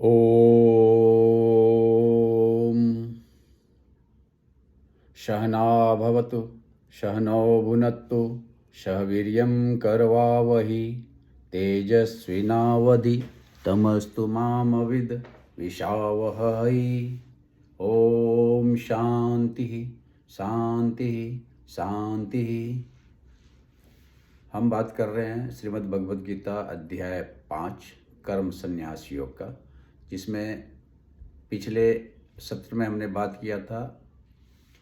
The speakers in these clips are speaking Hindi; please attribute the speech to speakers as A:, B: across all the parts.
A: ॐ सहना भवतु सहनौ भुनक्तु सह वीर्यं करवावहि तेजस्विनावधीतमस्तु मा विद्विषावहै। ॐ शांति शांति शांति। हम बात कर रहे हैं श्रीमद् भगवद गीता अध्याय 5 कर्म संन्यास योग का, जिसमें पिछले सत्र में हमने बात किया था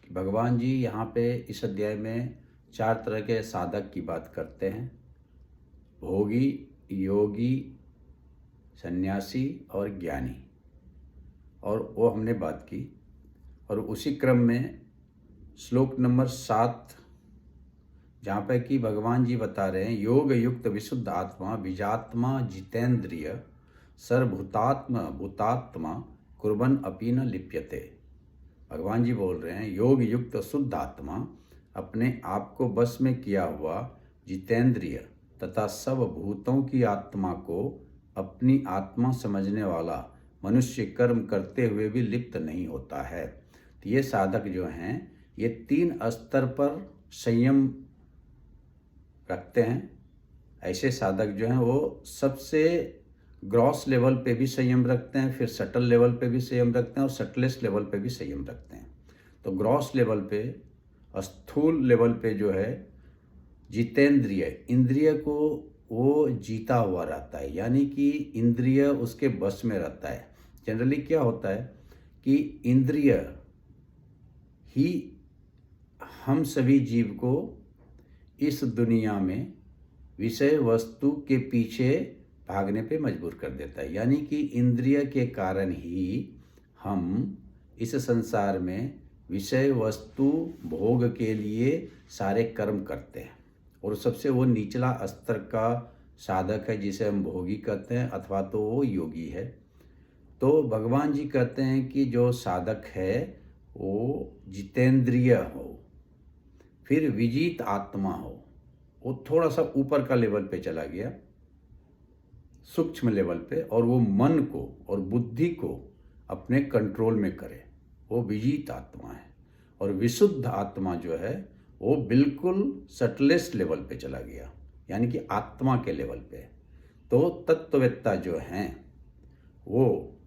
A: कि भगवान जी यहाँ पे इस अध्याय में 4 तरह के साधक की बात करते हैं, भोगी, योगी, सन्यासी और ज्ञानी, और वो हमने बात की। और उसी क्रम में श्लोक नंबर 7 जहाँ पे कि भगवान जी बता रहे हैं, योग युक्त विशुद्ध आत्मा बीजात्मा जितेंद्रिय सर्वभूतात्मा भूतात्मा कुर्बन अपि न लिप्यते। भगवान जी बोल रहे हैं, योग युक्त शुद्ध आत्मा अपने आप को बस में किया हुआ जितेंद्रिय तथा सब भूतों की आत्मा को अपनी आत्मा समझने वाला मनुष्य कर्म करते हुए भी लिप्त नहीं होता है। तो ये साधक जो हैं, ये 3 स्तर पर संयम रखते हैं। ऐसे साधक जो हैं वो सबसे ग्रॉस लेवल पे भी संयम रखते हैं, फिर सटल लेवल पे भी संयम रखते हैं और सटलेस्ट लेवल पे भी संयम रखते हैं। तो ग्रॉस लेवल पे, स्थूल लेवल पे जो है जितेंद्रिय, इंद्रिय को वो जीता हुआ रहता है, यानी कि इंद्रिय उसके बस में रहता है। जनरली क्या होता है कि इंद्रिय ही हम सभी जीव को इस दुनिया में विषय वस्तु के पीछे भागने पे मजबूर कर देता है। यानी कि इंद्रिय के कारण ही हम इस संसार में विषय वस्तु भोग के लिए सारे कर्म करते हैं। और सबसे वो निचला स्तर का साधक है जिसे हम भोगी कहते हैं, अथवा तो वो योगी है। तो भगवान जी कहते हैं कि जो साधक है वो जितेंद्रिय हो, फिर विजित आत्मा हो, वो थोड़ा सा ऊपर का लेवल पे चला गया, सूक्ष्म लेवल पे, और वो मन को और बुद्धि को अपने कंट्रोल में करे, वो विजित आत्मा है। और विशुद्ध आत्मा जो है वो बिल्कुल सटलेस्ट लेवल पे चला गया, यानी कि आत्मा के लेवल पे। तो तत्ववेत्ता जो हैं वो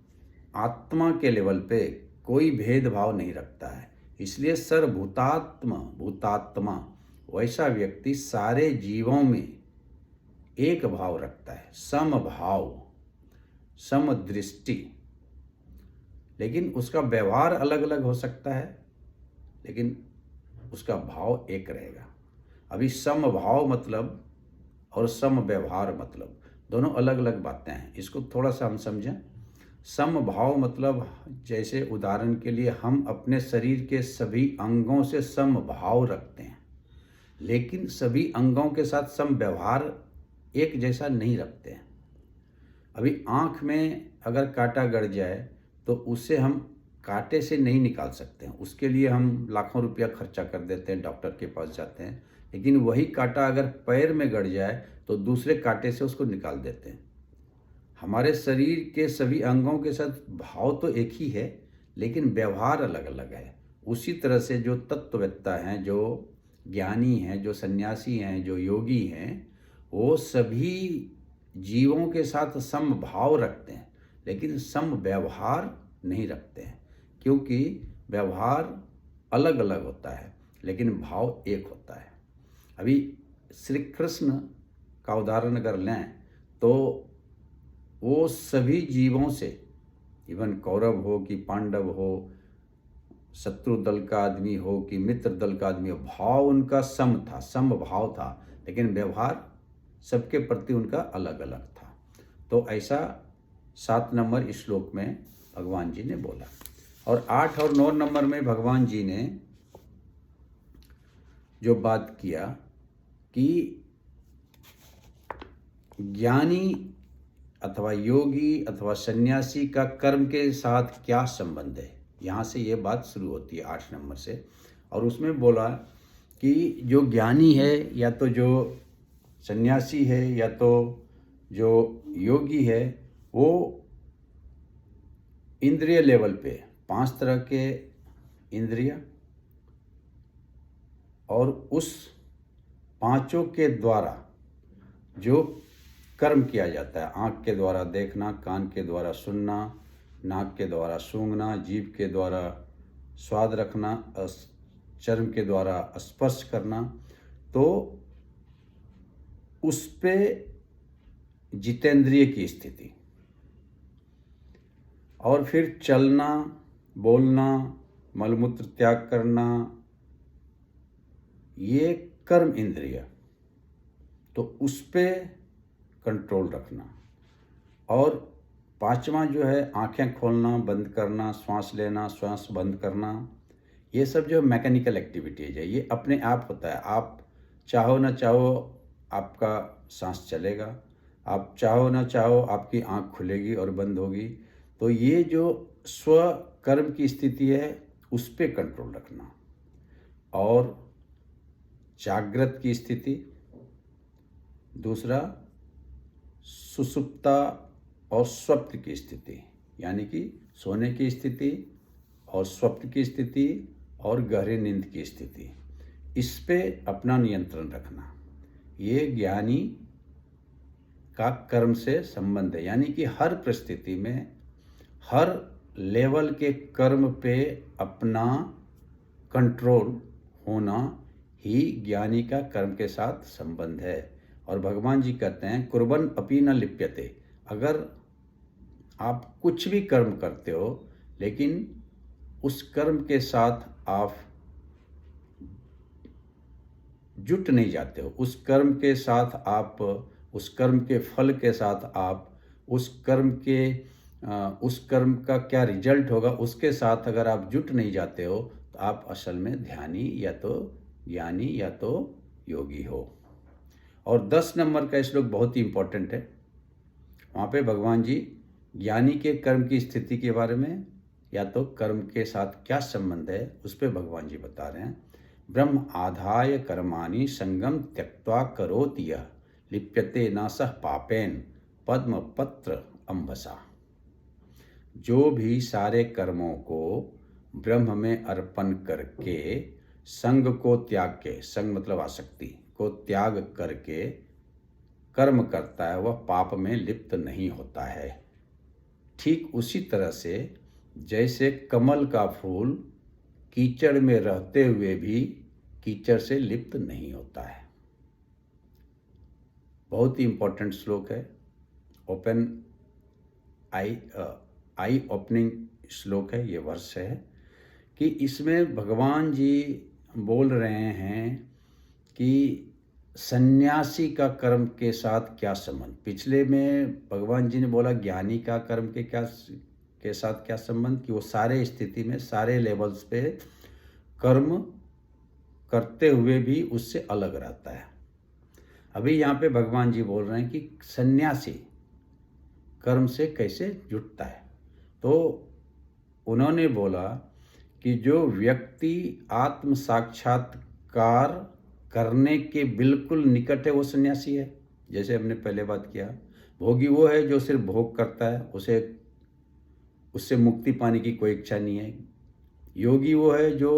A: आत्मा के लेवल पे कोई भेदभाव नहीं रखता है। इसलिए सर्वभूतात्मा भूतात्मा, वैसा व्यक्ति सारे जीवों में एक भाव रखता है, समभाव, समदृष्टि। लेकिन उसका व्यवहार अलग अलग हो सकता है, लेकिन उसका भाव एक रहेगा। अभी समभाव मतलब और सम व्यवहार मतलब दोनों अलग अलग बातें हैं, इसको थोड़ा सा हम समझें। समभाव मतलब, जैसे उदाहरण के लिए हम अपने शरीर के सभी अंगों से समभाव रखते हैं, लेकिन सभी अंगों के साथ सम व्यवहार एक जैसा नहीं रखते हैं। अभी आँख में अगर कांटा गड़ जाए तो उसे हम कांटे से नहीं निकाल सकते हैं, उसके लिए हम लाखों रुपया खर्चा कर देते हैं, डॉक्टर के पास जाते हैं। लेकिन वही कांटा अगर पैर में गड़ जाए तो दूसरे कांटे से उसको निकाल देते हैं। हमारे शरीर के सभी अंगों के साथ भाव तो एक ही है, लेकिन व्यवहार अलग अलग है। उसी तरह से जो तत्ववेत्ता हैं, जो ज्ञानी हैं, जो सन्यासी हैं, जो योगी हैं, वो सभी जीवों के साथ समभाव रखते हैं, लेकिन सम व्यवहार नहीं रखते हैं, क्योंकि व्यवहार अलग अलग होता है लेकिन भाव एक होता है। अभी श्री कृष्ण का उदाहरण अगर लें तो वो सभी जीवों से, इवन कौरव हो कि पांडव हो, शत्रु दल का आदमी हो कि मित्र दल का आदमी हो, भाव उनका सम था, सम भाव था, लेकिन व्यवहार सबके प्रति उनका अलग अलग था। तो ऐसा 7 नंबर इस श्लोक में भगवान जी ने बोला। और 8 और 9 नंबर में भगवान जी ने जो बात किया कि ज्ञानी अथवा योगी अथवा सन्यासी का कर्म के साथ क्या संबंध है, यहाँ से ये बात शुरू होती है 8 नंबर से। और उसमें बोला कि जो ज्ञानी है या तो जो सन्यासी है या तो जो योगी है, वो इंद्रिय लेवल पे 5 तरह के इंद्रिय, और उस पांचों के द्वारा जो कर्म किया जाता है, आँख के द्वारा देखना, कान के द्वारा सुनना, नाक के द्वारा सूंघना, जीभ के द्वारा स्वाद रखना, चर्म के द्वारा स्पर्श करना, तो उस पे जितेंद्रिय की स्थिति, और फिर चलना, बोलना, मलमूत्र त्याग करना, ये कर्म इंद्रिय, तो उस पे कंट्रोल रखना। और पांचवा जो है आंखें खोलना, बंद करना, श्वास लेना, श्वास बंद करना, ये सब जो मैकेनिकल एक्टिविटीज है, ये अपने आप होता है। आप चाहो ना चाहो आपका सांस चलेगा, आप चाहो ना चाहो आपकी आंख खुलेगी और बंद होगी। तो ये जो स्व कर्म की स्थिति है, उस पे कंट्रोल रखना। और जागृत की स्थिति, दूसरा सुषुप्ता और स्वप्न की स्थिति, यानी कि सोने की स्थिति और स्वप्न की स्थिति और गहरी नींद की स्थिति, इस पे अपना नियंत्रण रखना। ये ज्ञानी का कर्म से संबंध है, यानी कि हर परिस्थिति में, हर लेवल के कर्म पे अपना कंट्रोल होना ही ज्ञानी का कर्म के साथ संबंध है। और भगवान जी कहते हैं कुर्बन अपि न लिप्यते, अगर आप कुछ भी कर्म करते हो लेकिन उस कर्म के साथ आप जुट नहीं जाते हो, उस कर्म के साथ आप, उस कर्म के फल के साथ आप, उस कर्म का क्या रिजल्ट होगा उसके साथ अगर आप जुट नहीं जाते हो, तो आप असल में ध्यानी या तो ज्ञानी या तो योगी हो। और 10 नंबर का श्लोक बहुत ही इम्पोर्टेंट है। वहाँ पे भगवान जी ज्ञानी के कर्म की स्थिति के बारे में, या तो कर्म के साथ क्या संबंध है, उस पर भगवान जी बता रहे हैं। ब्रह्म आधाय कर्माणि संगम त्यक्त्वा करोति यः लिप्यते न सह पापेन पद्म पत्र अम्बसा। जो भी सारे कर्मों को ब्रह्म में अर्पण करके संग को त्याग के, संग मतलब आसक्ति को त्याग करके कर्म करता है, वह पाप में लिप्त नहीं होता है। ठीक उसी तरह से जैसे कमल का फूल कीचड़ में रहते हुए भी कीचड़ से लिप्त नहीं होता है। बहुत ही इम्पोर्टेंट श्लोक है, ओपन आई ओपनिंग श्लोक है, ये वर्ष है कि इसमें भगवान जी बोल रहे हैं कि सन्यासी का कर्म के साथ क्या संबंध। पिछले में भगवान जी ने बोला ज्ञानी का कर्म के साथ क्या संबंध, कि वो सारे स्थिति में, सारे लेवल्स पे कर्म करते हुए भी उससे अलग रहता है। अभी यहाँ पे भगवान जी बोल रहे हैं कि सन्यासी कर्म से कैसे जुटता है। तो उन्होंने बोला कि जो व्यक्ति आत्म साक्षात्कार करने के बिल्कुल निकट है वो सन्यासी है। जैसे हमने पहले बात किया, भोगी वो है जो सिर्फ भोग करता है, उससे मुक्ति पाने की कोई इच्छा नहीं है। योगी वो है जो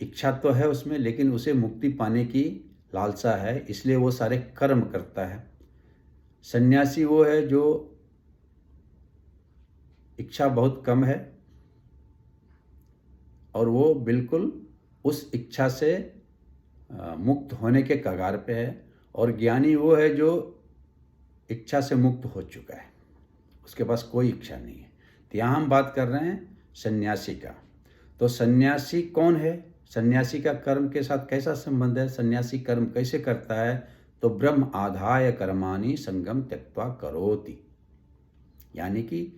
A: इच्छा तो है उसमें, लेकिन उसे मुक्ति पाने की लालसा है, इसलिए वो सारे कर्म करता है। सन्यासी वो है जो इच्छा बहुत कम है और वो बिल्कुल उस इच्छा से मुक्त होने के कगार पे है। और ज्ञानी वो है जो इच्छा से मुक्त हो चुका है, उसके पास कोई इच्छा नहीं है। तो यहाँ हम बात कर रहे हैं सन्यासी का। तो सन्यासी कौन है, सन्यासी का कर्म के साथ कैसा संबंध है, सन्यासी कर्म कैसे करता है। तो ब्रह्म आधाय कर्माणि संगम त्यक्त्वा करोति, यानी कि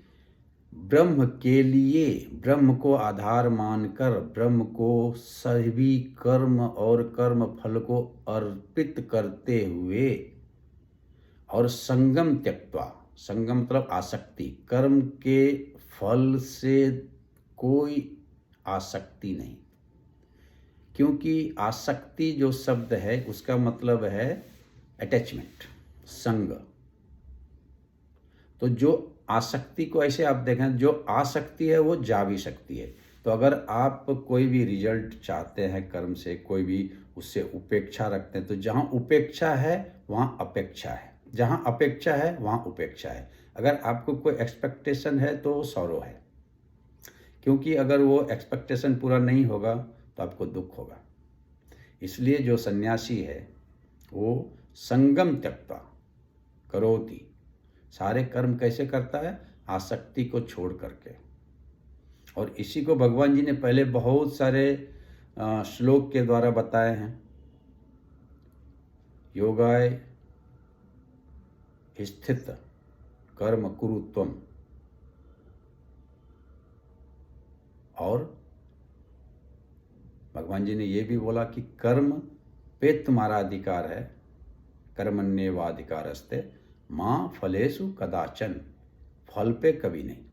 A: ब्रह्म के लिए, ब्रह्म को आधार मानकर, ब्रह्म को सभी कर्म और कर्म फल को अर्पित करते हुए, और संगम त्यक्त्वा, संगम मतलब आसक्ति, कर्म के फल से कोई आसक्ति नहीं, क्योंकि आसक्ति जो शब्द है उसका मतलब है अटैचमेंट, संग। तो जो आसक्ति को ऐसे आप देखें, जो आसक्ति है वो जा भी सकती है। तो अगर आप कोई भी रिजल्ट चाहते हैं कर्म से, कोई भी उससे उपेक्षा रखते हैं, तो जहाँ उपेक्षा है वहाँ अपेक्षा है, जहाँ अपेक्षा है वहाँ उपेक्षा है। अगर आपको कोई एक्सपेक्टेशन है तो वो सौरव है, क्योंकि अगर वो एक्सपेक्टेशन पूरा नहीं होगा तो आपको दुख होगा। इसलिए जो सन्यासी है वो संगम त्यक्त्वा करोति, सारे कर्म कैसे करता है? आसक्ति को छोड़ करके। और इसी को भगवान जी ने पहले बहुत सारे श्लोक के द्वारा बताए हैं। योगाय स्थित कर्म कुरु त्वम, और भगवान जी ने ये भी बोला कि कर्म पे तुम्हारा अधिकार है, कर्मण्येवाधिकारस्ते माँ फलेषु कदाचन, फल पे कभी नहीं।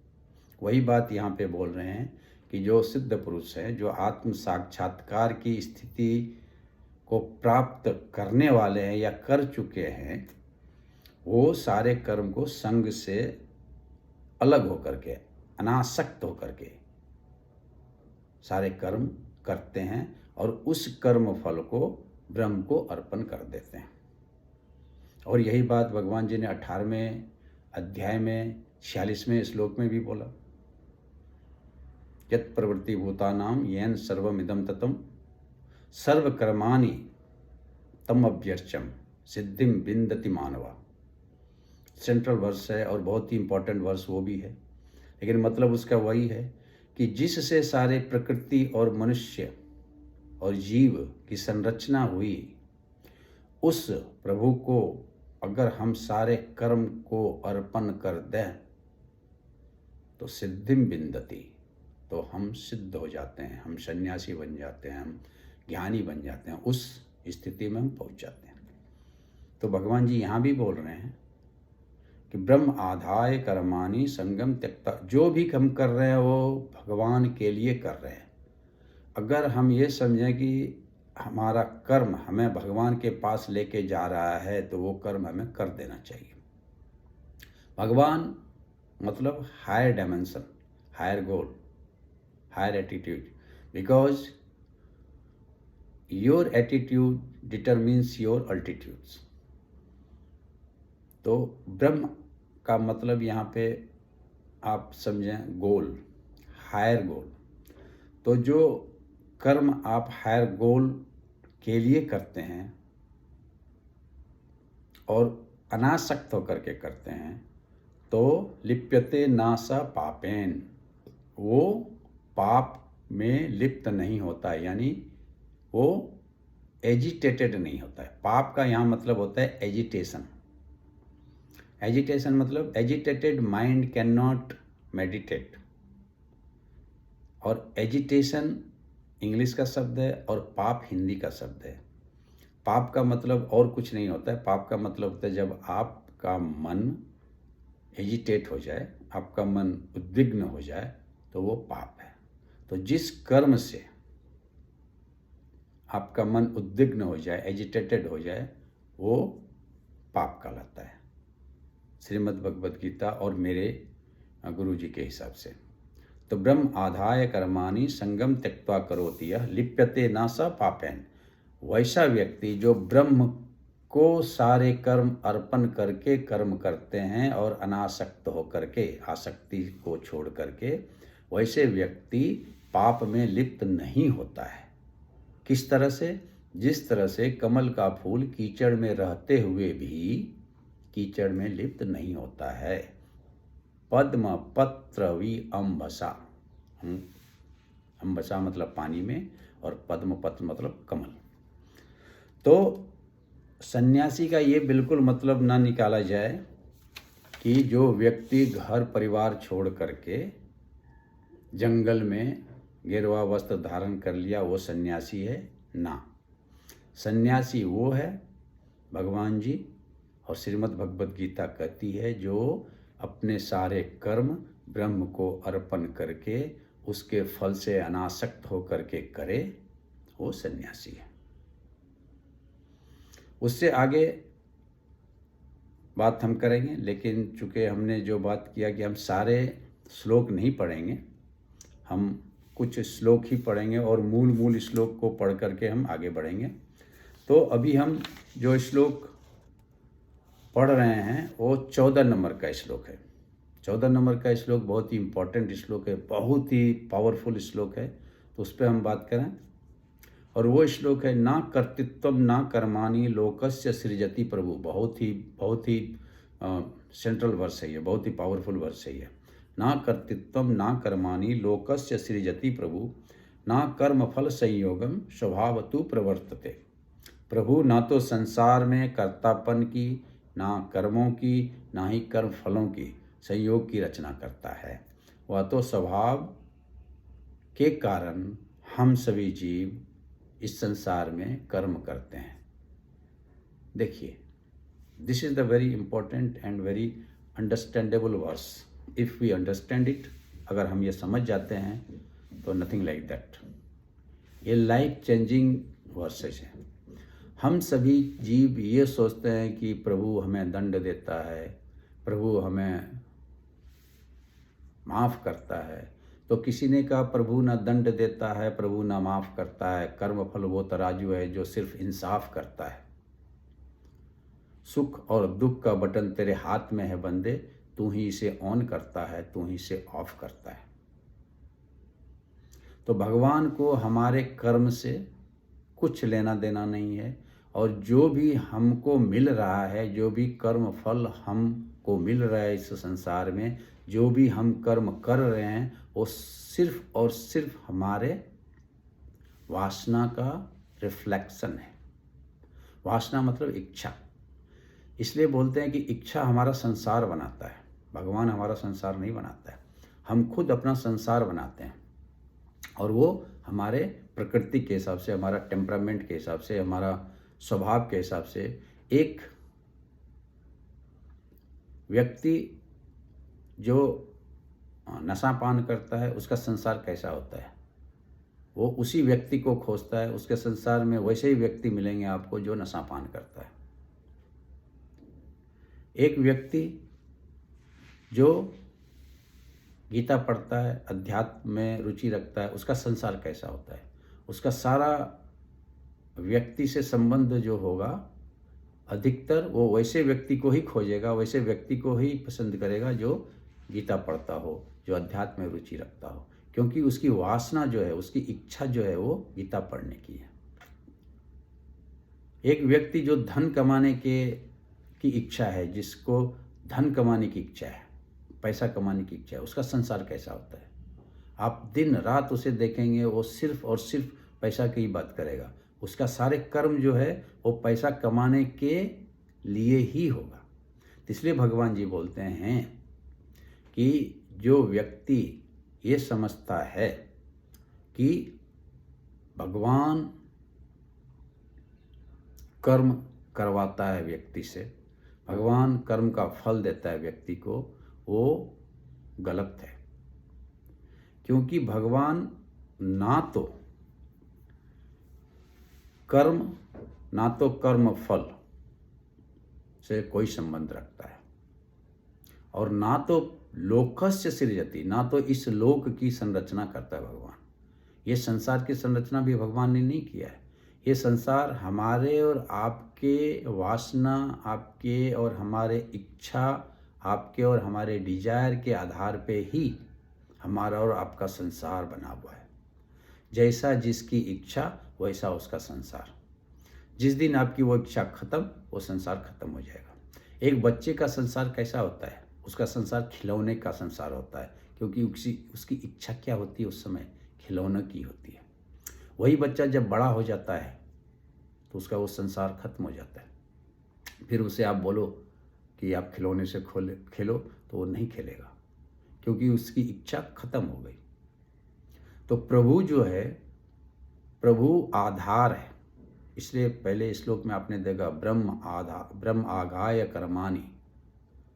A: वही बात यहाँ पे बोल रहे हैं कि जो सिद्ध पुरुष हैं, जो आत्म साक्षात्कार की स्थिति को प्राप्त करने वाले हैं या कर चुके हैं, वो सारे कर्म को संग से अलग होकर के, अनासक्त होकर के सारे कर्म करते हैं और उस कर्म फल को ब्रह्म को अर्पण कर देते हैं। और यही बात भगवान जी ने 18वें अध्याय में 46वें श्लोक में भी बोला, यत् प्रवृत्ति भूतानाम येन सर्वमिदं ततं सर्वकर्माणि तम अभ्यर्चम सिद्धिम विन्दति मानवा। सेंट्रल वर्स है और बहुत ही इम्पोर्टेंट वर्स वो भी है, लेकिन मतलब उसका वही है कि जिससे सारे प्रकृति और मनुष्य और जीव की संरचना हुई, उस प्रभु को अगर हम सारे कर्म को अर्पण कर दें तो सिद्धिम विन्दति, तो हम सिद्ध हो जाते हैं, हम सन्यासी बन जाते हैं, हम ज्ञानी बन जाते हैं, उस स्थिति में हम पहुंच जाते हैं। तो भगवान जी यहाँ भी बोल रहे हैं कि ब्रह्म आधाय कर्माणि संगम त्यक्ता, जो भी हम कर रहे हैं वो भगवान के लिए कर रहे हैं। अगर हम ये समझें कि हमारा कर्म हमें भगवान के पास लेके जा रहा है तो वो कर्म हमें कर देना चाहिए। भगवान मतलब higher dimension, higher goal, higher attitude, because your attitude determines your altitudes. तो ब्रह्म का मतलब यहाँ पे आप समझें गोल, हायर गोल। तो जो कर्म आप हायर गोल के लिए करते हैं और अनासक्त होकर के करते हैं, तो लिप्यते नासा पापेन, वो पाप में लिप्त नहीं होता है, यानी वो एजिटेटेड नहीं होता है। पाप का यहाँ मतलब होता है एजिटेशन। एजिटेशन मतलब agitated mind can not meditate, और एजिटेशन इंग्लिश का शब्द है और पाप हिंदी का शब्द है। पाप का मतलब और कुछ नहीं होता है, पाप का मतलब होता है जब आपका मन एजिटेट हो जाए, आपका मन उद्विग्न हो जाए, तो वो पाप है। तो जिस कर्म से आपका मन उद्विग्न हो जाए, एजिटेटेड हो जाए, वो पाप कहलाता है श्रीमद् भगवद गीता और मेरे गुरु जी के हिसाब से। तो ब्रह्म आधाय कर्माणि संगम त्यक्त्वा करोति यः लिप्यते न स पापेन, वैसा व्यक्ति जो ब्रह्म को सारे कर्म अर्पण करके कर्म करते हैं और अनासक्त होकर के, आसक्ति को छोड़ करके, वैसे व्यक्ति पाप में लिप्त नहीं होता है। किस तरह से? जिस तरह से कमल का फूल कीचड़ में रहते हुए भी कीचड़ में लिप्त नहीं होता है। पद्म पत्रवी अम्बसा, अम्बसा मतलब पानी में, और पद्म पत्र मतलब कमल। तो सन्यासी का ये बिल्कुल मतलब ना निकाला जाए कि जो व्यक्ति घर परिवार छोड़ करके जंगल में गेरुआ वस्त्र धारण कर लिया वो सन्यासी है, ना। सन्यासी वो है, भगवान जी और श्रीमद् भगवद गीता कहती है, जो अपने सारे कर्म ब्रह्म को अर्पण करके उसके फल से अनासक्त होकर के करे, वो सन्यासी है। उससे आगे बात हम करेंगे, लेकिन चूँकि हमने जो बात किया कि हम सारे श्लोक नहीं पढ़ेंगे, हम कुछ श्लोक ही पढ़ेंगे और मूल श्लोक को पढ़ करके हम आगे बढ़ेंगे। तो अभी हम जो श्लोक पढ़ रहे हैं वो 14 नंबर का श्लोक है। 14 नंबर का श्लोक बहुत ही इम्पोर्टेंट श्लोक है, बहुत ही पावरफुल श्लोक है, तो उस पर हम बात करें। और वो श्लोक है, ना कर्तृत्वम ना कर्माणि लोकस्य सृजति प्रभु। बहुत ही सेंट्रल वर्स है ये, बहुत ही पावरफुल वर्स है ये। ना कर्तृत्वम ना कर्माणि लोकस्य सृजति प्रभु, ना कर्म फल संयोगम स्वभावतु प्रवर्तते। प्रभु ना तो संसार में कर्तापन की, ना कर्मों की, ना ही कर्म फलों की संयोग की रचना करता है। वह तो स्वभाव के कारण हम सभी जीव इस संसार में कर्म करते हैं। देखिए, this is the very important and very understandable verse. If we understand it, अगर हम ये समझ जाते हैं तो नथिंग लाइक दैट, ये लाइफ चेंजिंग वर्सेस है। हम सभी जीव ये सोचते हैं कि प्रभु हमें दंड देता है, प्रभु हमें माफ़ करता है। तो किसी ने कहा प्रभु ना दंड देता है, प्रभु ना माफ़ करता है, कर्म फल वो तराजू है जो सिर्फ इंसाफ करता है। सुख और दुख का बटन तेरे हाथ में है बंदे, तू ही इसे ऑन करता है, तू ही इसे ऑफ करता है। तो भगवान को हमारे कर्म से कुछ लेना देना नहीं है, और जो भी हमको मिल रहा है, जो भी कर्म फल हमको मिल रहा है इस संसार में, जो भी हम कर्म कर रहे हैं, वो सिर्फ और सिर्फ हमारे वासना का रिफ्लेक्शन है। वासना मतलब इच्छा। इसलिए बोलते हैं कि इच्छा हमारा संसार बनाता है, भगवान हमारा संसार नहीं बनाता है। हम खुद अपना संसार बनाते हैं, और वो हमारे प्रकृति के हिसाब से, हमारा टेम्परामेंट के हिसाब से, हमारा स्वभाव के हिसाब से। एक व्यक्ति जो नशा पान करता है, उसका संसार कैसा होता है? वो उसी व्यक्ति को खोजता है, उसके संसार में वैसे ही व्यक्ति मिलेंगे आपको जो नशा पान करता है। एक व्यक्ति जो गीता पढ़ता है, अध्यात्म में रुचि रखता है, उसका संसार कैसा होता है? उसका सारा व्यक्ति से संबंध जो होगा, अधिकतर वो वैसे व्यक्ति को ही खोजेगा, वैसे व्यक्ति को ही पसंद करेगा जो गीता पढ़ता हो, जो अध्यात्म में रुचि रखता हो, क्योंकि उसकी वासना जो है, उसकी इच्छा जो है वो गीता पढ़ने की है। एक व्यक्ति जो धन कमाने की इच्छा है, जिसको धन कमाने की इच्छा है, पैसा कमाने की इच्छा है, उसका संसार कैसा होता है? आप दिन रात उसे देखेंगे, वो सिर्फ और सिर्फ पैसा की ही बात करेगा। उसका सारे कर्म जो है वो पैसा कमाने के लिए ही होगा। इसलिए भगवान जी बोलते हैं कि जो व्यक्ति ये समझता है कि भगवान कर्म करवाता है व्यक्ति से, भगवान कर्म का फल देता है व्यक्ति को, वो गलत है। क्योंकि भगवान ना तो कर्म फल से कोई संबंध रखता है, और ना तो लोकस्य सृजति, ना तो इस लोक की संरचना करता है भगवान। ये संसार की संरचना भी भगवान ने नहीं किया है। ये संसार हमारे और आपके वासना, आपके और हमारे इच्छा, आपके और हमारे डिजायर के आधार पे ही हमारा और आपका संसार बना हुआ है। जैसा जिसकी इच्छा वैसा उसका संसार। जिस दिन आपकी वो इच्छा खत्म, वो संसार खत्म हो जाएगा। एक बच्चे का संसार कैसा होता है? उसका संसार खिलौने का संसार होता है, क्योंकि उसकी इच्छा क्या होती है? उस समय खिलौने की होती है। वही बच्चा जब बड़ा हो जाता है तो उसका वो संसार खत्म हो जाता है। फिर उसे आप बोलो कि आप खिलौने से खेलो तो वो नहीं खेलेगा, क्योंकि उसकी इच्छा खत्म हो गई। तो प्रभु जो है, प्रभु आधार है। इसलिए पहले श्लोक में आपने देखा, ब्रह्म आगाय कर्माणि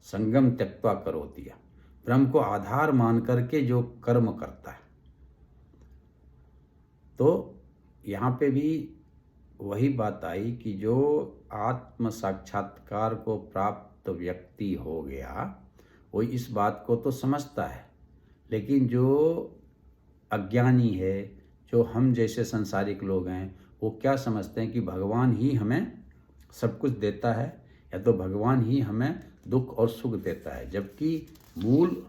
A: संगम त्यक्त्वा करोति। ब्रह्म को आधार मान करके जो कर्म करता है। तो यहाँ पे भी वही बात आई कि जो आत्म साक्षात्कार को प्राप्त प्राप्त व्यक्ति हो गया वो इस बात को तो समझता है, लेकिन जो अज्ञानी है, जो हम जैसे संसारिक लोग हैं, वो क्या समझते हैं कि भगवान ही हमें सब कुछ देता है या तो भगवान ही हमें दुख और सुख देता है। जबकि मूल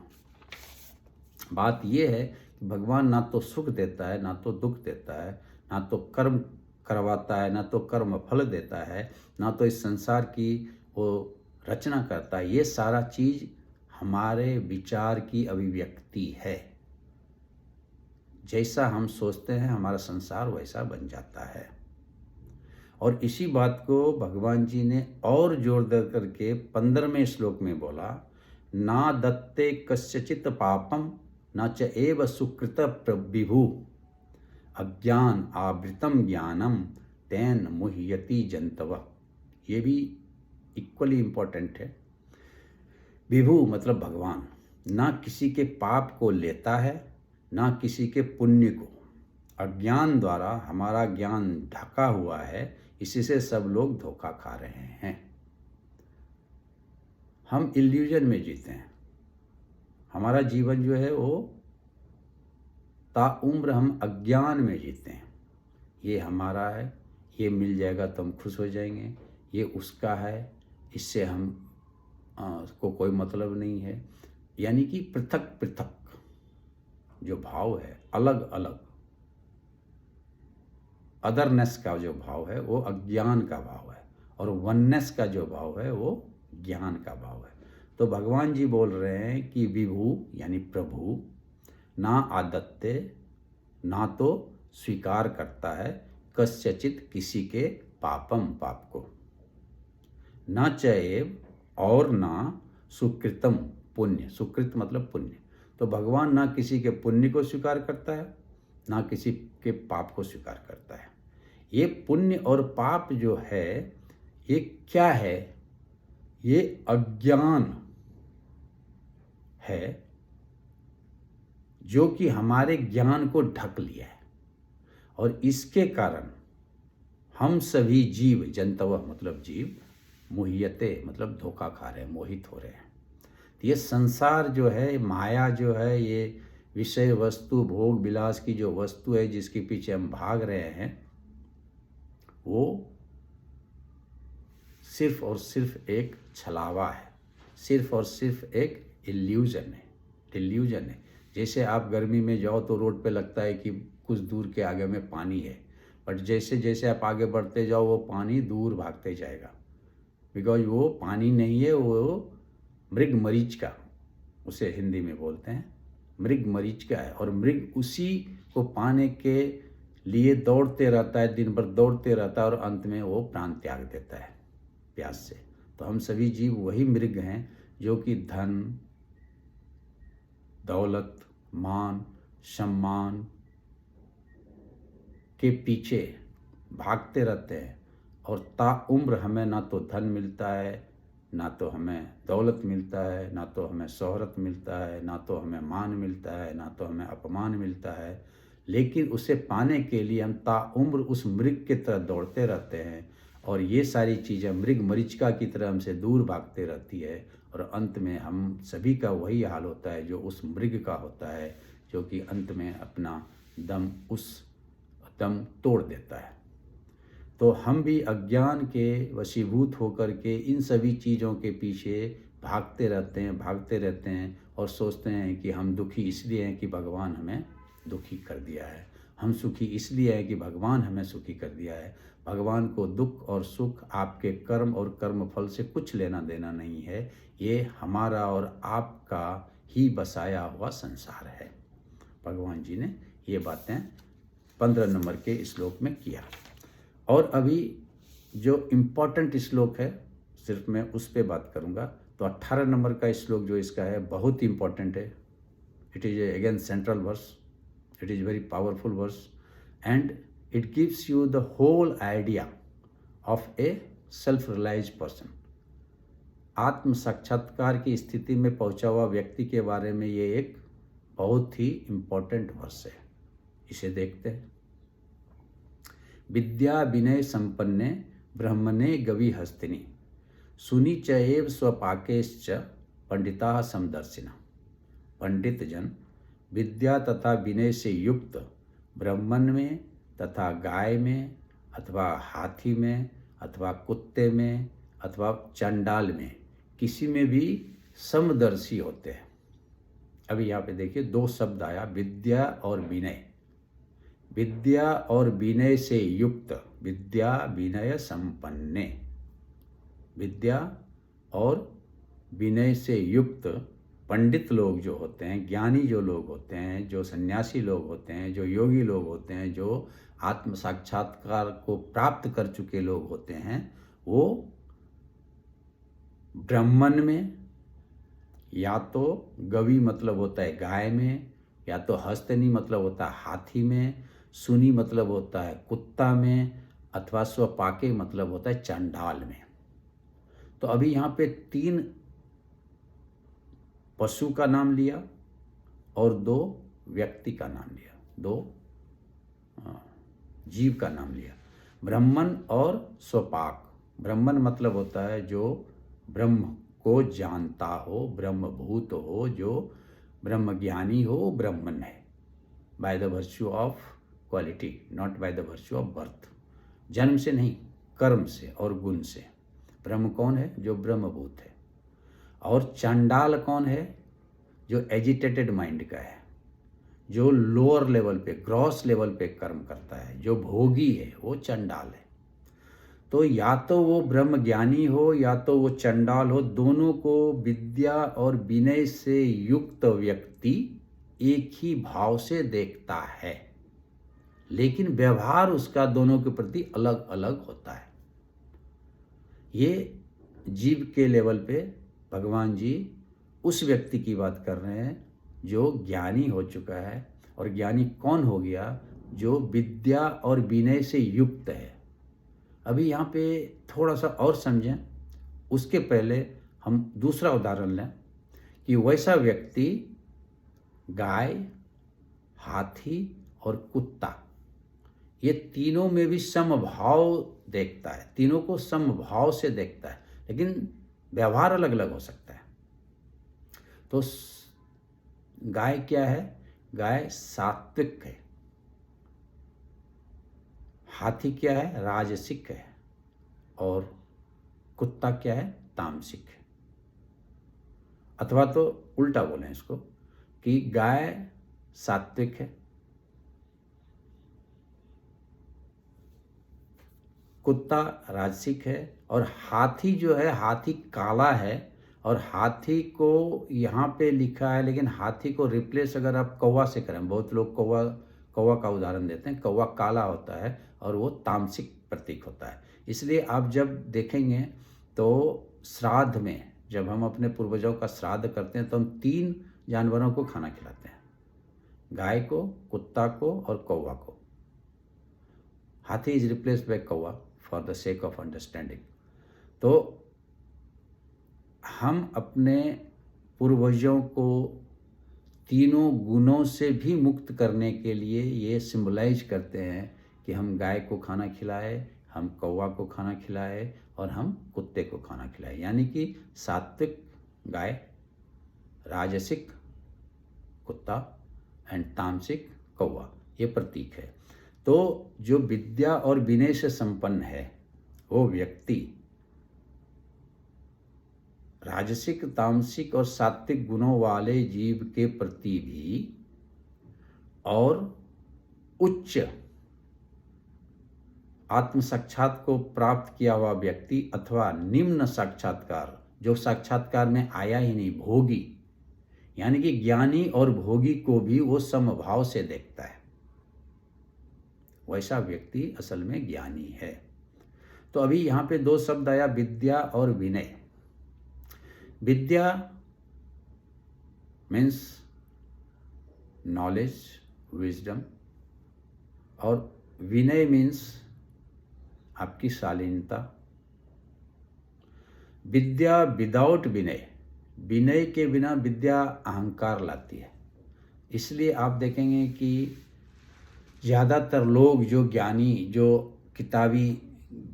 A: बात ये है कि भगवान ना तो सुख देता है, ना तो दुख देता है, ना तो कर्म करवाता है, ना तो कर्म फल देता है, ना तो इस संसार की वो रचना करता है। ये सारा चीज़ हमारे विचार की अभिव्यक्ति है। जैसा हम सोचते हैं हमारा संसार वैसा बन जाता है। और इसी बात को भगवान जी ने और जोर दे करके 15वें श्लोक में बोला, ना दत्ते कस्यचित पापम न च एव सुकृत विभु अज्ञान आवृतम ज्ञानम तेन मुह्यति जंतव। ये भी इक्वली इम्पोर्टेंट है। विभु मतलब भगवान ना किसी के पाप को लेता है, ना किसी के पुण्य को। अज्ञान द्वारा हमारा ज्ञान ढका हुआ है, इसी से सब लोग धोखा खा रहे हैं। हम इल्यूजन में जीते हैं। हमारा जीवन जो है वो ताउम्र हम अज्ञान में जीते हैं। ये हमारा है, ये मिल जाएगा तो हम खुश हो जाएंगे, ये उसका है, इससे हम को कोई मतलब नहीं है। यानी कि पृथक पृथक जो भाव है, अलग अलग अदरनेस का जो भाव है वो अज्ञान का भाव है, और वननेस का जो भाव है वो ज्ञान का भाव है। तो भगवान जी बोल रहे हैं कि विभु यानी प्रभु ना आदत्ते, ना तो स्वीकार करता है, कस्यचित किसी के पापम पाप को, न चैव और ना सुकृतम पुण्य। सुकृत मतलब पुण्य। तो भगवान ना किसी के पुण्य को स्वीकार करता है, ना किसी के पाप को स्वीकार करता है। ये पुण्य और पाप जो है ये क्या है? ये अज्ञान है जो कि हमारे ज्ञान को ढक लिया है, और इसके कारण हम सभी जीव, जंतव मतलब जीव, मुह्यते मतलब धोखा खा रहे हैं, मोहित हो रहे हैं। ये संसार जो है, माया जो है, ये विषय वस्तु भोग विलास की जो वस्तु है जिसके पीछे हम भाग रहे हैं, वो सिर्फ और सिर्फ एक छलावा है, सिर्फ और सिर्फ एक इल्यूजन है, डिल्यूजन है। जैसे आप गर्मी में जाओ तो रोड पे लगता है कि कुछ दूर के आगे में पानी है, बट जैसे जैसे आप आगे बढ़ते जाओ वो पानी दूर भागते जाएगा, बिकॉज वो पानी नहीं है, वो मृग मरीच का, उसे हिंदी में बोलते हैं मृग मरीच का है। और मृग उसी को पाने के लिए दौड़ते रहता है, दिन भर दौड़ते रहता है, और अंत में वो प्राण त्याग देता है प्यास से। तो हम सभी जीव वही मृग हैं जो कि धन, दौलत, मान, सम्मान के पीछे भागते रहते हैं, और ताउम्र हमें ना तो धन मिलता है, ना तो हमें दौलत मिलता है, ना तो हमें शोहरत मिलता है, ना तो हमें मान मिलता है, ना तो हमें अपमान मिलता है। लेकिन उसे पाने के लिए हम ताउम्र उस मृग की तरह दौड़ते रहते हैं, और ये सारी चीज़ें मृग मरीचिका की तरह हमसे दूर भागते रहती है, और अंत में हम सभी का वही हाल होता है जो उस मृग का होता है, जो कि अंत में अपना दम तोड़ देता है। तो हम भी अज्ञान के वशीभूत होकर के इन सभी चीज़ों के पीछे भागते रहते हैं और सोचते हैं कि हम दुखी इसलिए हैं कि भगवान हमें दुखी कर दिया है, हम सुखी इसलिए हैं कि भगवान हमें सुखी कर दिया है। भगवान को दुख और सुख आपके कर्म और कर्म फल से कुछ लेना देना नहीं है, ये हमारा और आपका ही बसाया हुआ संसार है। भगवान जी ने ये बातें 15 नंबर के श्लोक में किया। और अभी जो इम्पोर्टेंट श्लोक है सिर्फ मैं उस पर बात करूँगा। तो 18 नंबर का श्लोक जो इसका है बहुत इम्पोर्टेंट है। It is again central verse, it is very powerful verse, and it gives you the whole idea of a self realise person. आत्म साक्षात्कार की स्थिति में पहुंचा हुआ व्यक्ति के बारे में ये एक बहुत ही इम्पोर्टेंट वर्स है। इसे देखते हैं। विद्या विनय संपन्ने ब्रह्मणे गवि हस्तिनी सुनी च एव स्वपाकेश्च पंडिता समदर्शिना। पंडित जन विद्या तथा विनय से युक्त ब्राह्मण में तथा गाय में अथवा हाथी में अथवा कुत्ते में अथवा चंडाल में किसी में भी समदर्शी होते हैं। अभी यहाँ पे देखिए दो शब्द आया, विद्या और विनय। विद्या और विनय से युक्त, विद्या विनय संपन्ने, विद्या और विनय से युक्त पंडित लोग जो होते हैं, ज्ञानी जो लोग होते हैं, जो सन्यासी लोग होते हैं, जो योगी लोग होते हैं, जो आत्म साक्षात्कार को प्राप्त कर चुके लोग होते हैं, वो ब्राह्मण में या तो गवी मतलब होता है गाय में, या तो हस्तनी मतलब होता है हाथी में, सुनी मतलब होता है कुत्ता में, अथवा स्वपाके मतलब होता है चंडाल में। तो अभी यहाँ पे 3 पशु का नाम लिया और 2 व्यक्ति का नाम लिया, 2 जीव का नाम लिया, ब्राह्मण और स्वपाक। ब्राह्मण मतलब होता है जो ब्रह्म को जानता हो, ब्रह्मभूत हो, जो ब्रह्म ज्ञानी हो, ब्राह्मण है, by the virtue of quality, not by the virtue of birth. जन्म से नहीं, कर्म से और गुण से। ब्रह्म कौन है? जो ब्रह्मभूत है। और चंडाल कौन है? जो एजिटेटेड माइंड का है, जो लोअर लेवल पे, ग्रॉस लेवल पे कर्म करता है, जो भोगी है, वो चंडाल है। तो या तो वो ब्रह्म ज्ञानी हो या तो वो चंडाल हो, दोनों को विद्या और विनय से युक्त व्यक्ति एक ही भाव से देखता है, लेकिन व्यवहार उसका दोनों के प्रति अलग अलग होता है। ये जीव के लेवल पे भगवान जी उस व्यक्ति की बात कर रहे हैं जो ज्ञानी हो चुका है। और ज्ञानी कौन हो गया? जो विद्या और विनय से युक्त है। अभी यहाँ पे थोड़ा सा और समझें, उसके पहले हम दूसरा उदाहरण लें कि वैसा व्यक्ति गाय, हाथी और कुत्ता, ये तीनों में भी समभाव देखता है, तीनों को समभाव से देखता है, लेकिन व्यवहार अलग अलग हो सकता है। तो गाय क्या है? गाय सात्विक है। हाथी क्या है? राजसिक है। और कुत्ता क्या है? तामसिक है। अथवा तो उल्टा बोलें इसको कि गाय सात्विक है, कुत्ता राजसिक है, और हाथी जो है, हाथी काला है। और हाथी को यहाँ पे लिखा है, लेकिन हाथी को रिप्लेस अगर आप कौवा से करें, बहुत लोग कौवा का उदाहरण देते हैं, कौवा काला होता है और वो तामसिक प्रतीक होता है। इसलिए आप जब देखेंगे तो श्राद्ध में, जब हम अपने पूर्वजों का श्राद्ध करते हैं तो हम 3 जानवरों को खाना खिलाते हैं, गाय को, कुत्ता को और कौवा को। हाथी इज रिप्लेस्ड बाय कौवा for the sake of understanding. तो हम अपने पूर्वजों को तीनों गुणों से भी मुक्त करने के लिए ये सिंबलाइज करते हैं कि हम गाय को खाना खिलाए, हम कौवा को खाना खिलाए और हम कुत्ते को खाना खिलाए। यानी कि सात्विक गाय, राजसिक कुत्ता एंड तामसिक कौवा, ये प्रतीक है। तो जो विद्या और विनय से संपन्न है वो व्यक्ति राजसिक, तामसिक और सात्विक गुणों वाले जीव के प्रति भी और उच्च आत्म साक्षात को प्राप्त किया हुआ व्यक्ति अथवा निम्न साक्षात्कार, जो साक्षात्कार में आया ही नहीं, भोगी, यानी कि ज्ञानी और भोगी को भी वो समभाव से देखता है, वैसा व्यक्ति असल में ज्ञानी है। तो अभी यहाँ पे 2 शब्द आया, विद्या और विनय। विद्या मीन्स नॉलेज, विजडम, और विनय मीन्स आपकी शालीनता। विद्या विदाउट विनय, विनय के बिना विद्या अहंकार लाती है। इसलिए आप देखेंगे कि ज़्यादातर लोग जो ज्ञानी, जो किताबी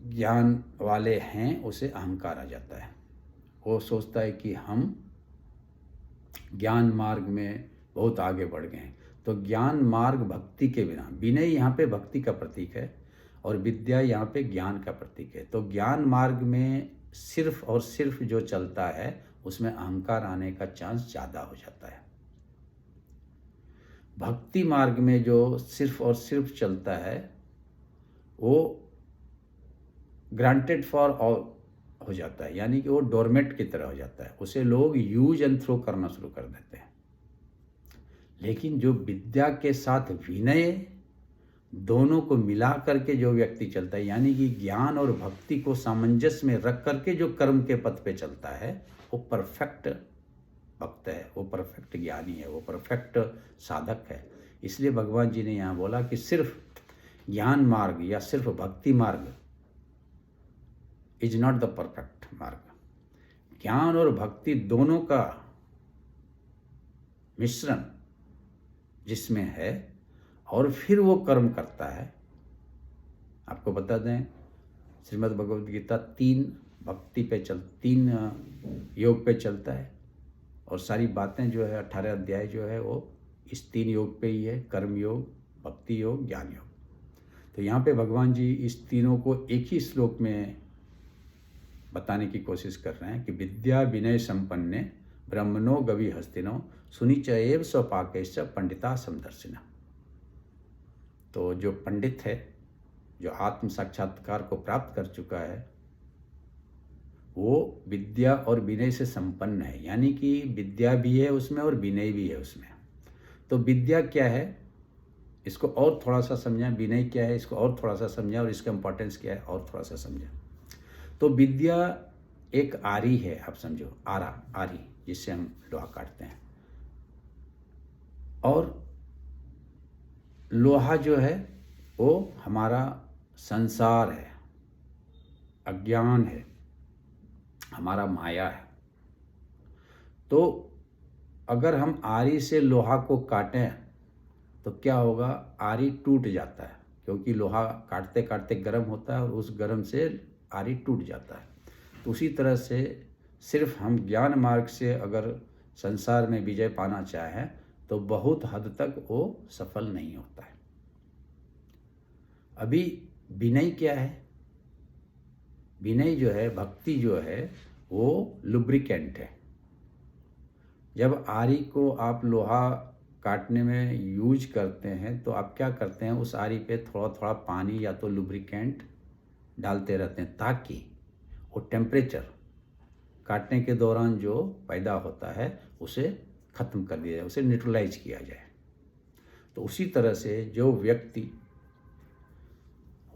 A: ज्ञान वाले हैं, उसे अहंकार आ जाता है। वो सोचता है कि हम ज्ञान मार्ग में बहुत आगे बढ़ गए हैं। तो ज्ञान मार्ग भक्ति के बिना, विनय यहाँ पे भक्ति का प्रतीक है और विद्या यहाँ पे ज्ञान का प्रतीक है। तो ज्ञान मार्ग में सिर्फ और सिर्फ जो चलता है उसमें अहंकार आने का चांस ज़्यादा हो जाता है। भक्ति मार्ग में जो सिर्फ और सिर्फ चलता है वो ग्रांटेड फॉर ऑल हो जाता है, यानी कि वो डोरमेट की तरह हो जाता है, उसे लोग यूज एंड थ्रो करना शुरू कर देते हैं। लेकिन जो विद्या के साथ विनय दोनों को मिला करके जो व्यक्ति चलता है, यानी कि ज्ञान और भक्ति को सामंजस्य में रख करके जो कर्म के पथ पे चलता है, वो परफेक्ट भक्त है, वो परफेक्ट ज्ञानी है, वो परफेक्ट साधक है। इसलिए भगवान जी ने यहाँ बोला कि सिर्फ ज्ञान मार्ग या सिर्फ भक्ति मार्ग इज नॉट द परफेक्ट मार्ग। ज्ञान और भक्ति दोनों का मिश्रण जिसमें है और फिर वो कर्म करता है। आपको बता दें, श्रीमद् भगवद गीता 3 योग पे चलता है और सारी बातें जो है 18 अध्याय जो है वो इस 3 योग पे ही है, कर्म योग, भक्ति योग, ज्ञान योग। तो यहाँ पे भगवान जी इस तीनों को एक ही श्लोक में बताने की कोशिश कर रहे हैं कि विद्या विनय संपन्ने ब्रह्मणो गवि हस्तिनो सुनिच एव स्वपाकेश्च पंडिता समदर्शिना। तो जो पंडित है, जो आत्म साक्षात्कार को प्राप्त कर चुका है, वो विद्या और विनय से संपन्न है, यानी कि विद्या भी है उसमें और विनय भी है उसमें। तो विद्या क्या है इसको और थोड़ा सा समझें, विनय क्या है इसको और थोड़ा सा समझें और इसका इम्पोर्टेंस क्या है और थोड़ा सा समझें। तो विद्या एक आरी है, आप समझो, आरी जिससे हम लोहा काटते हैं। और लोहा जो है वो हमारा संसार है, अज्ञान है, हमारा माया है। तो अगर हम आरी से लोहा को काटें तो क्या होगा, आरी टूट जाता है, क्योंकि लोहा काटते काटते गर्म होता है और उस गर्म से आरी टूट जाता है। तो उसी तरह से सिर्फ हम ज्ञान मार्ग से अगर संसार में विजय पाना चाहें तो बहुत हद तक वो सफल नहीं होता है। अभी विनय क्या है? विनय जो है, भक्ति जो है, वो लुब्रिकेंट है। जब आरी को आप लोहा काटने में यूज करते हैं तो आप क्या करते हैं, उस आरी पे थोड़ा थोड़ा पानी या तो लुब्रिकेंट डालते रहते हैं ताकि वो टेम्परेचर काटने के दौरान जो पैदा होता है उसे ख़त्म कर दिया जाए, उसे न्यूट्रलाइज किया जाए। तो उसी तरह से जो व्यक्ति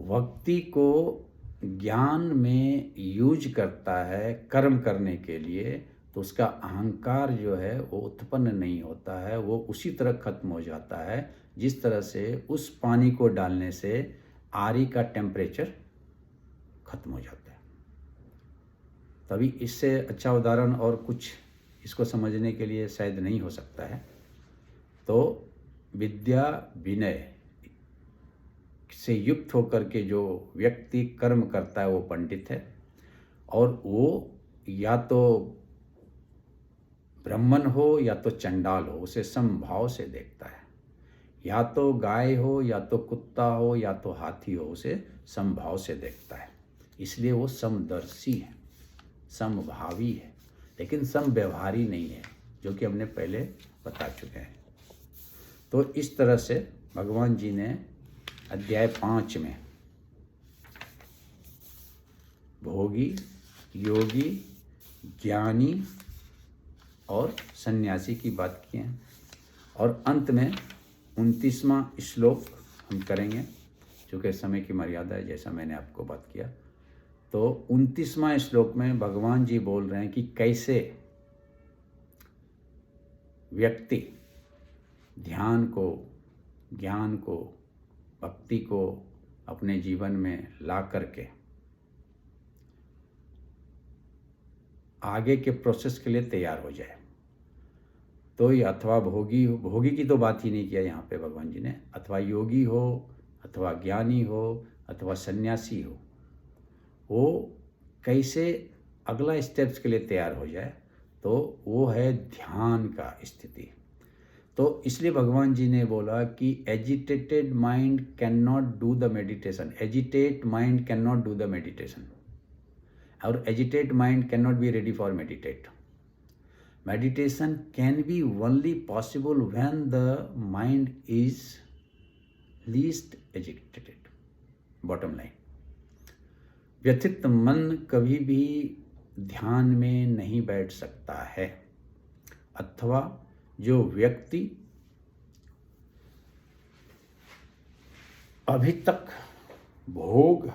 A: भक्ति को ज्ञान में यूज करता है कर्म करने के लिए, तो उसका अहंकार जो है वो उत्पन्न नहीं होता है, वो उसी तरह खत्म हो जाता है जिस तरह से उस पानी को डालने से आरी का टेम्परेचर खत्म हो जाता है। तभी इससे अच्छा उदाहरण और कुछ इसको समझने के लिए शायद नहीं हो सकता है। तो विद्या विनय से युक्त होकर के जो व्यक्ति कर्म करता है वो पंडित है, और वो या तो ब्राह्मण हो या तो चंडाल हो, उसे समभाव से देखता है। या तो गाय हो या तो कुत्ता हो या तो हाथी हो, उसे समभाव से देखता है। इसलिए वो समदर्शी है, समभावी है, लेकिन समव्यवहारी नहीं है, जो कि हमने पहले बता चुके हैं। तो इस तरह से भगवान जी ने अध्याय 5 में भोगी, योगी, ज्ञानी और सन्यासी की बात की है। और अंत में 29वां श्लोक हम करेंगे, चूँकि समय की मर्यादा है, जैसा मैंने आपको बात किया। तो 29वां श्लोक में भगवान जी बोल रहे हैं कि कैसे व्यक्ति ध्यान को, ज्ञान को, भक्ति को अपने जीवन में ला करके आगे के प्रोसेस के लिए तैयार हो जाए। तो ये अथवा भोगी हो, भोगी की तो बात ही नहीं किया यहाँ पे भगवान जी ने, अथवा योगी हो, अथवा ज्ञानी हो, अथवा सन्यासी हो, वो कैसे अगला स्टेप्स के लिए तैयार हो जाए, तो वो है ध्यान का स्थिति। तो इसलिए भगवान जी ने बोला कि agitated mind can not do the meditation, agitate mind can not do the meditation, और agitate mind can not be ready for meditate. Meditation can be only possible when the mind is least agitated. Bottom line, व्यथित मन कभी भी ध्यान में नहीं बैठ सकता है, अथवा जो व्यक्ति अभी तक भोग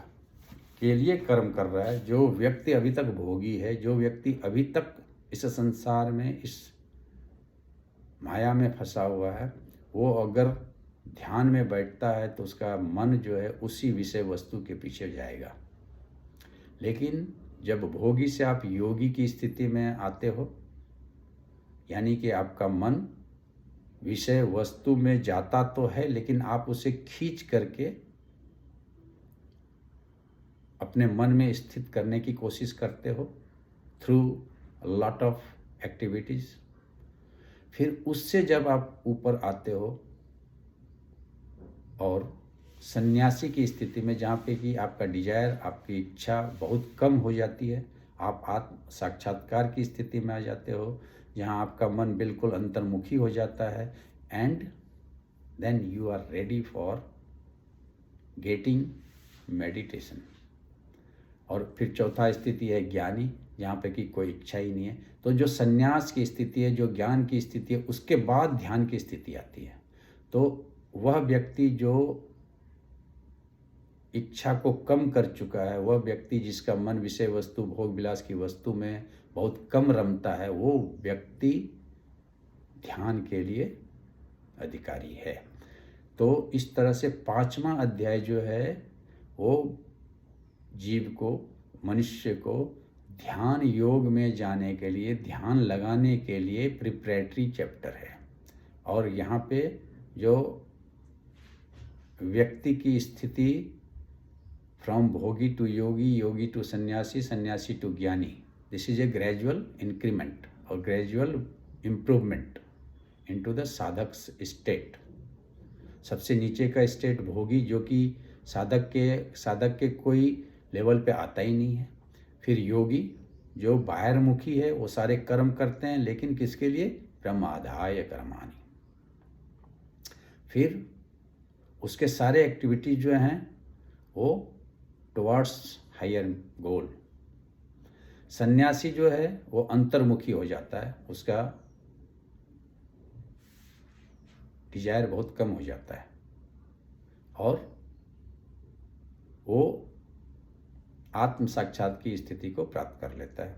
A: के लिए कर्म कर रहा है, जो व्यक्ति अभी तक भोगी है, जो व्यक्ति अभी तक इस संसार में, इस माया में फंसा हुआ है, वो अगर ध्यान में बैठता है तो उसका मन जो है उसी विषय वस्तु के पीछे जाएगा। लेकिन जब भोगी से आप योगी की स्थिति में आते हो, यानी कि आपका मन विषय वस्तु में जाता तो है, लेकिन आप उसे खींच करके अपने मन में स्थित करने की कोशिश करते हो थ्रू लॉट ऑफ एक्टिविटीज। फिर उससे जब आप ऊपर आते हो और सन्यासी की स्थिति में, जहाँ पे कि आपका डिजायर, आपकी इच्छा बहुत कम हो जाती है, आप आत्म साक्षात्कार की स्थिति में आ जाते हो, जहाँ आपका मन बिल्कुल अंतर्मुखी हो जाता है, and then you are ready for getting meditation. और फिर चौथा स्थिति है ज्ञानी, जहाँ पे कि कोई इच्छा ही नहीं है। तो जो संन्यास की स्थिति है, जो ज्ञान की स्थिति है, उसके बाद ध्यान की स्थिति आती है। तो वह व्यक्ति जो इच्छा को कम कर चुका है, वह व्यक्ति जिसका मन विषय वस्तु, भोग विलास की वस्तु में बहुत कम रमता है, वो व्यक्ति ध्यान के लिए अधिकारी है। तो इस तरह से 5वां अध्याय जो है वो जीव को, मनुष्य को ध्यान योग में जाने के लिए, ध्यान लगाने के लिए प्रिपरेटरी चैप्टर है। और यहाँ पे जो व्यक्ति की स्थिति फ्रॉम भोगी टू योगी, योगी टू सन्यासी, सन्यासी टू ज्ञानी, this is a gradual increment और ग्रेजुअल इम्प्रूवमेंट इनटू द साधक स्टेट। सबसे नीचे का स्टेट भोगी, जो कि साधक के कोई लेवल पे आता ही नहीं है। फिर योगी जो बाहरमुखी है, वो सारे कर्म करते हैं, लेकिन किसके लिए? ब्रह्माधाय कर्माणि। फिर उसके सारे एक्टिविटीज जो हैं वो टुवर्ड्स हायर गोल। सन्यासी जो है वो अंतर्मुखी हो जाता है, उसका डिजायर बहुत कम हो जाता है और वो आत्म साक्षात की स्थिति को प्राप्त कर लेता है।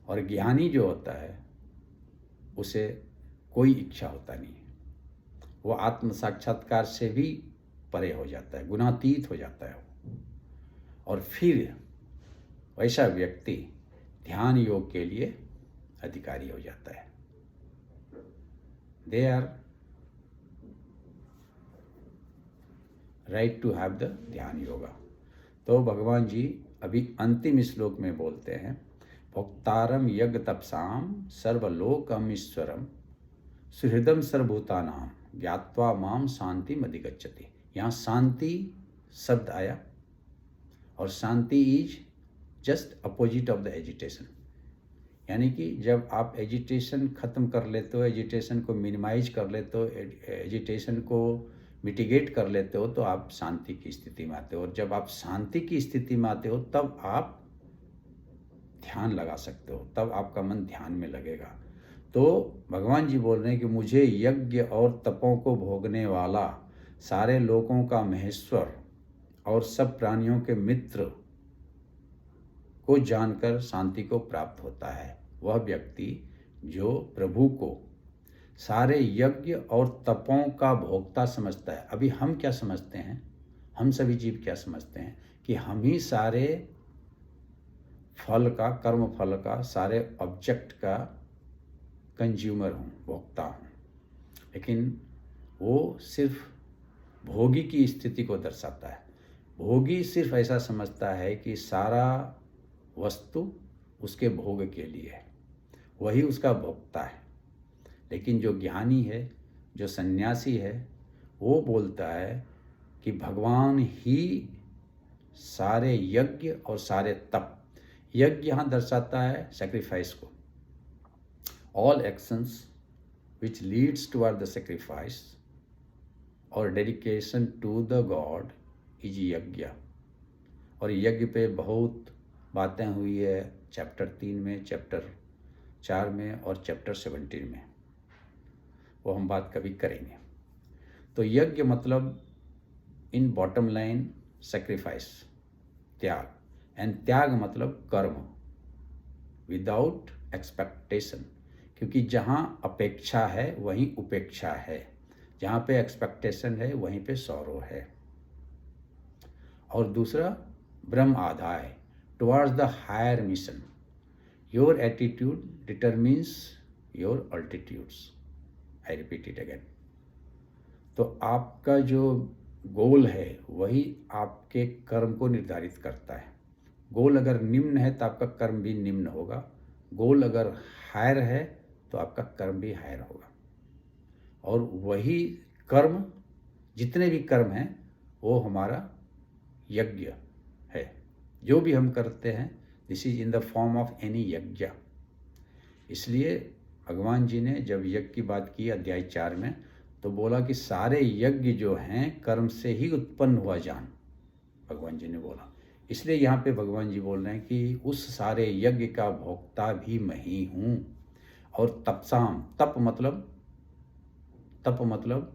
A: और ज्ञानी जो होता है उसे कोई इच्छा होता नहीं है, वो आत्म साक्षात्कार से भी परे हो जाता है, गुणातीत हो जाता है वो। और फिर वैसा व्यक्ति ध्यान योग के लिए अधिकारी हो जाता है। They are right to have the ध्यान योगा। तो भगवान जी अभी अंतिम श्लोक में बोलते हैं, भोक्तारम यज्ञ तपसाम सर्वलोकम ईश्वरम सुहृदम सर्वभूतानाम ज्ञात्वा माम शांतिम अधिगच्छति। यहाँ शांति शब्द आया, और शांति is just opposite of the agitation. यानी कि जब आप एजिटेशन ख़त्म कर लेते हो, एजिटेशन को मिनिमाइज कर लेते हो, एजिटेशन को मिटिगेट कर लेते हो, तो आप शांति की स्थिति में आते हो। और जब आप शांति की स्थिति में आते हो तब आप ध्यान लगा सकते हो, तब आपका मन ध्यान में लगेगा। तो भगवान जी बोल रहे हैं कि मुझे यज्ञ और तपों को भोगने वाला, सारे लोगों का महेश्वर और सब प्राणियों के मित्र को जानकर शांति को प्राप्त होता है। वह व्यक्ति जो प्रभु को सारे यज्ञ और तपों का भोक्ता समझता है। अभी हम क्या समझते हैं, हम सभी जीव क्या समझते हैं कि हम ही सारे फल का, कर्म फल का, सारे ऑब्जेक्ट का कंज्यूमर हूँ, भोक्ता हूँ। लेकिन वो सिर्फ भोगी की स्थिति को दर्शाता है। भोगी सिर्फ ऐसा समझता है कि सारा वस्तु उसके भोग के लिए है, वही उसका भोक्ता है। लेकिन जो ज्ञानी है, जो सन्यासी है, वो बोलता है कि भगवान ही सारे यज्ञ और सारे तप, यज्ञ यहाँ दर्शाता है सेक्रीफाइस को, all actions which leads toward the sacrifice और dedication to the god is यज्ञ। और यज्ञ पे बहुत बातें हुई है चैप्टर 3 में, चैप्टर 4 में और चैप्टर 17 में, वो हम बात कभी करेंगे। तो यज्ञ मतलब इन बॉटम लाइन सेक्रीफाइस, त्याग, एंड त्याग मतलब कर्म विदाउट एक्सपेक्टेशन, क्योंकि जहाँ अपेक्षा है वहीं उपेक्षा है, जहाँ पे एक्सपेक्टेशन है वहीं पे सौरो है। और दूसरा ब्रह्म आधाय towards the higher mission, your attitude determines your altitudes. I repeat it again. तो आपका जो गोल है वही आपके कर्म को निर्धारित करता है। गोल अगर निम्न है तो आपका कर्म भी निम्न होगा, गोल अगर हायर है तो आपका कर्म भी हायर होगा। और वही कर्म, जितने भी कर्म हैं वो हमारा यज्ञ है। जो भी हम करते हैं this is in the form of any यज्ञ। इसलिए भगवान जी ने जब यज्ञ की बात की अध्याय 4 में, तो बोला कि सारे यज्ञ जो हैं कर्म से ही उत्पन्न हुआ जान, भगवान जी ने बोला। इसलिए यहाँ पे भगवान जी बोल रहे हैं कि उस सारे यज्ञ का भोक्ता भी मैं ही हूँ। और तपसाम, तप मतलब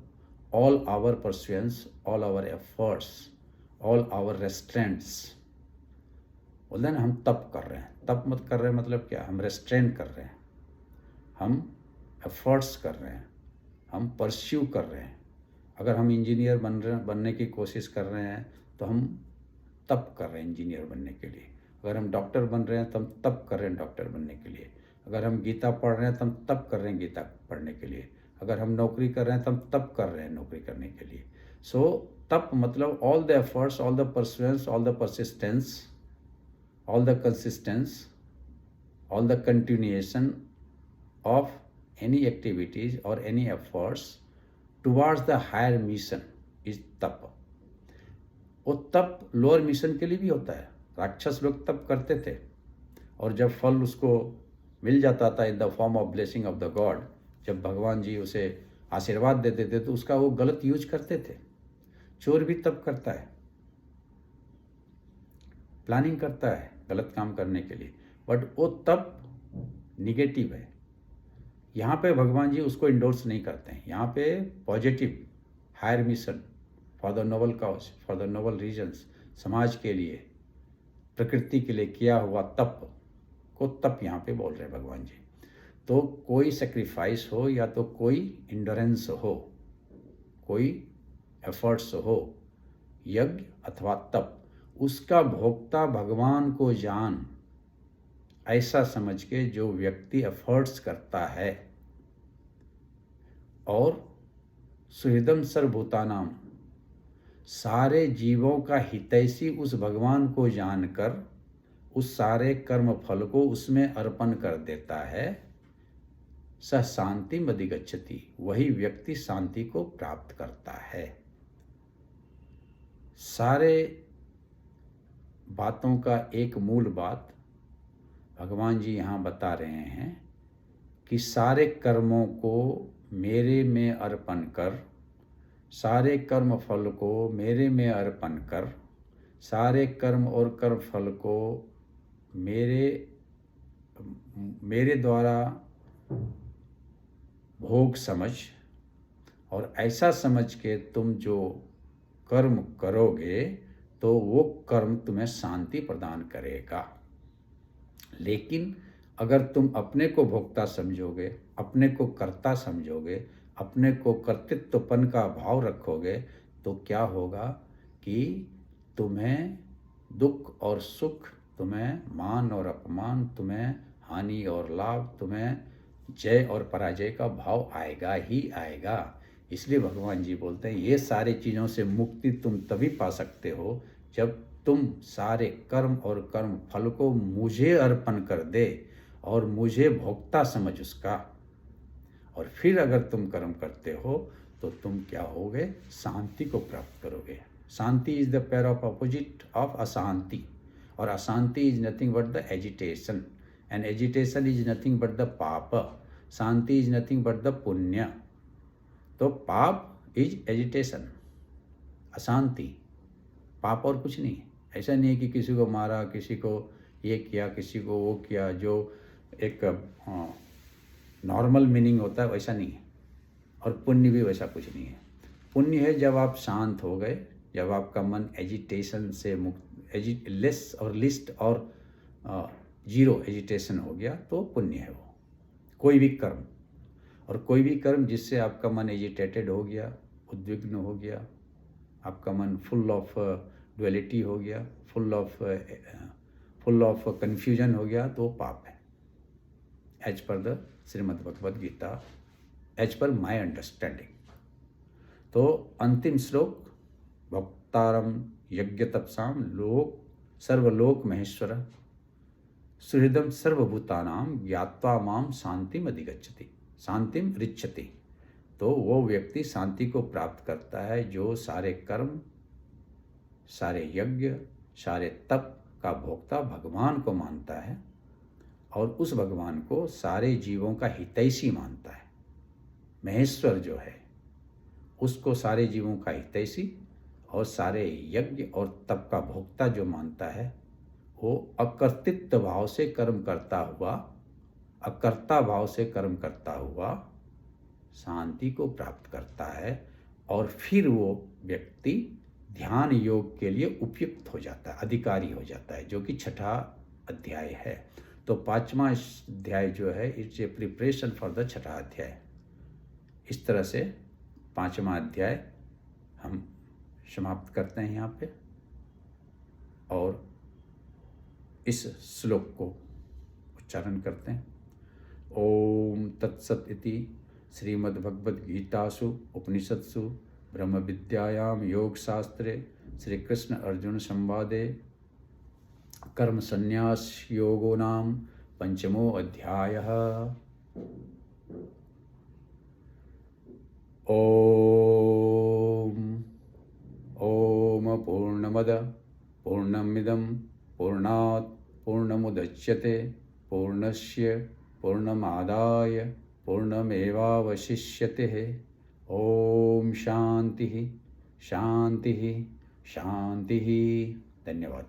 A: all our pursuance, all our efforts, all our restraints. बोलते हैं ना हम तप कर रहे हैं, तप मत कर रहे हैं मतलब क्या, हम रेस्ट्रेंट कर रहे हैं, हम एफर्ट्स कर रहे हैं, हम परस्यू कर रहे हैं। अगर हम इंजीनियर बनने की कोशिश कर रहे हैं तो हम तप कर रहे हैं इंजीनियर बनने के लिए। अगर हम डॉक्टर बन रहे हैं तो हम तप कर रहे हैं डॉक्टर बनने के लिए। अगर हम गीता पढ़ रहे हैं तो हम तप कर रहे हैं गीता पढ़ने के लिए। अगर हम नौकरी कर रहे हैं तो हम तप कर रहे हैं नौकरी करने के लिए। सो तप मतलब all the efforts, all the pursuance, all the persistence, all the consistence, all the continuation of any activities or any efforts towards the higher mission is तप। वो तप लोअर मिशन के लिए भी होता है। राक्षस लोग तप करते थे और जब फल उसको मिल जाता था in the form of blessing of the God, जब भगवान जी उसे आशीर्वाद देते थे तो उसका वो गलत यूज करते थे। चोर भी तप करता है, प्लानिंग करता है गलत काम करने के लिए, बट वो तप निगेटिव है। यहाँ पे भगवान जी उसको इंडोर्स नहीं करते हैं। यहाँ पे positive higher mission for the noble cause, for the noble reasons, समाज के लिए, प्रकृति के लिए किया हुआ तप को तप यहाँ पे बोल रहे हैं भगवान जी। तो कोई सेक्रीफाइस हो या तो कोई इंडोरेंस हो, कोई एफर्ट्स हो, यज्ञ अथवा तप, उसका भोक्ता भगवान को जान, ऐसा समझ के जो व्यक्ति एफर्ट्स करता है और सुहृदम सर्वभूतानाम, सारे जीवों का हितैषी उस भगवान को जानकर उस सारे कर्म फल को उसमें अर्पण कर देता है, स शांतिम अधिगच्छति, वही व्यक्ति शांति को प्राप्त करता है। सारे बातों का एक मूल बात भगवान जी यहाँ बता रहे हैं कि सारे कर्मों को मेरे में अर्पण कर, सारे कर्म फल को मेरे में अर्पण कर, सारे कर्म और कर्म फल को मेरे द्वारा भोग समझ, और ऐसा समझ के तुम जो कर्म करोगे तो वो कर्म तुम्हें शांति प्रदान करेगा। लेकिन अगर तुम अपने को भोक्ता समझोगे, अपने को कर्ता समझोगे, अपने को कर्तृत्वपन का भाव रखोगे, तो क्या होगा कि तुम्हें दुख और सुख, तुम्हें मान और अपमान, तुम्हें हानि और लाभ, तुम्हें जय और पराजय का भाव आएगा ही आएगा। इसलिए भगवान जी बोलते हैं ये सारी चीज़ों से मुक्ति तुम तभी पा सकते हो जब तुम सारे कर्म और कर्म फल को मुझे अर्पण कर दे और मुझे भोक्ता समझ उसका, और फिर अगर तुम कर्म करते हो तो तुम क्या होगे, शांति को प्राप्त करोगे। शांति is the pair of opposite of अशांति, और अशांति is nothing but the agitation, and agitation is nothing but the पाप, शांति इज नथिंग बट द पुण्य। तो पाप इज एजिटेशन, अशांति, पाप और कुछ नहीं है। ऐसा नहीं है कि किसी को मारा, किसी को ये किया, किसी को वो किया, जो एक नॉर्मल मीनिंग होता है वैसा नहीं है। और पुण्य भी वैसा कुछ नहीं है। पुण्य है जब आप शांत हो गए, जब आपका मन एजिटेशन से मुक्त, लेस और लिस्ट और जीरो एजिटेशन हो गया, तो पुण्य है वो। कोई भी कर्म, और कोई भी कर्म जिससे आपका मन एजिटेटेड हो गया, उद्विग्न हो गया, आपका मन फुल ऑफ डुअलिटी हो गया, फुल ऑफ कन्फ्यूजन हो गया, तो पाप है, as per the Shrimad Bhagavad Gita, as per my understanding. तो अंतिम श्लोक, भक्तारम यज्ञ तपसाम लोक सर्वलोक महेश्वर सुहृदम सर्वभूतानाम ज्ञात्वा माम शांतिम अधिगच्छति, शांतिम रिच्छति। तो वो व्यक्ति शांति को प्राप्त करता है जो सारे कर्म, सारे यज्ञ, सारे तप का भोक्ता भगवान को मानता है, और उस भगवान को सारे जीवों का हितैषी मानता है। महेश्वर जो है उसको सारे जीवों का हितैषी और सारे यज्ञ और तप का भोक्ता जो मानता है, वो अकर्तृत्व भाव से कर्म करता हुआ, अकर्ता भाव से कर्म करता हुआ शांति को प्राप्त करता है, और फिर वो व्यक्ति ध्यान योग के लिए उपयुक्त हो जाता है, अधिकारी हो जाता है, जो कि 6ठा अध्याय है। तो 5वां अध्याय जो है, it's a preparation for the 6ठा अध्याय। इस तरह से 5वां अध्याय हम समाप्त करते हैं यहाँ पे, और इस श्लोक को उच्चारण करते हैं। ओम तत्सत इति श्रीमद्भगवद्गीतासु उपनिषत्सु ब्रह्म विद्यायां योग शास्त्रे श्री कृष्ण अर्जुन संवादे कर्म संन्यास योगो नाम 5मो अध्यायः। ओम पूर्णमद पूर्णमिदं पूर्णात् पूर्णमुदच्यते पूर्णस्य पूर्णमादाय पूर्णमेवावशिष्यते। ओम शांति शांति शांति। धन्यवाद।